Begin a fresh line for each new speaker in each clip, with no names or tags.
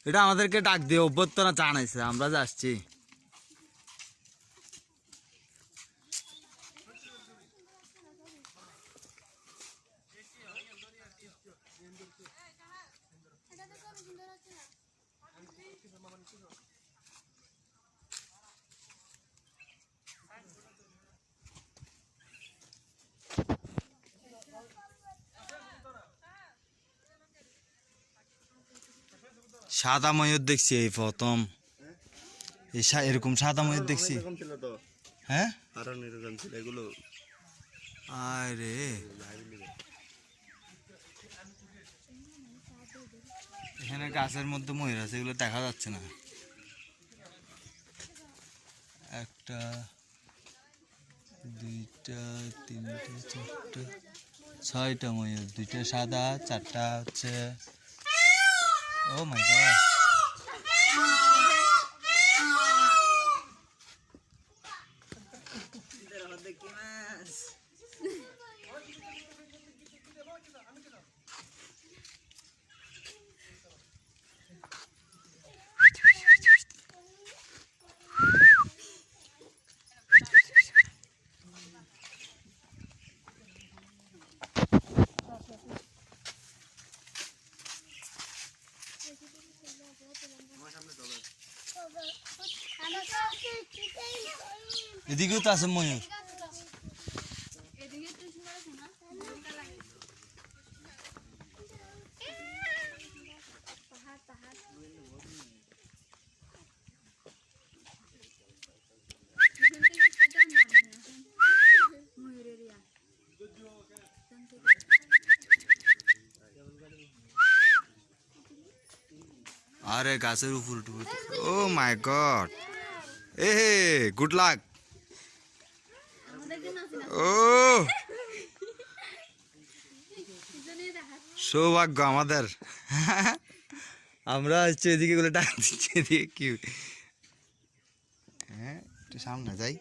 এটা আমাদেরকে ডাক দিয়ে অভ্যর্থনা জানাইছে, আমরা যাচ্ছি। সাদা ময়ূর দেখছি এই প্রথম, এরকম সাদা ময়ূর দেখছি। হ্যাঁ আরে এখানে গাছের মধ্যে ময়ূর আছে, এগুলো দেখা যাচ্ছে না। একটা, দুইটা, তিনটা, চারটা, ছয়টা ময়ূর, দুইটা সাদা, চারটা হচ্ছে। ও মাই গড, এদিকেও তো আছে ময়ূর। আরে গাছের উপর উঠে, ও মাই গড, এ হে গুড লাক। ও সৌভাগ্য আমাদের, আমরা হচ্ছে এদিকে গুলো টাকা দিচ্ছি, এদিকে কি। হ্যাঁ একটু সামনে যাই।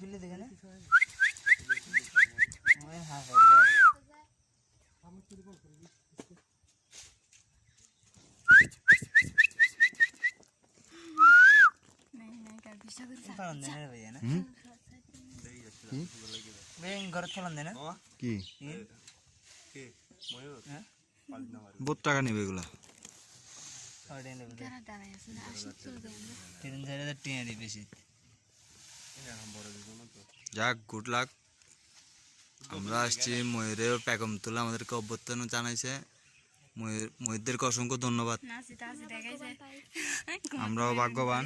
খুলে দেখে না কি বহুত টাকা নেবে এগুলা। যাক গুড লাক। আমরা আসছি ময়ূরের প্যাকম তুলে আমাদেরকে অভ্যর্থনা জানাইছে, ময়ূরদেরকে অসংখ্য ধন্যবাদ। আমরাও ভাগ্যবান।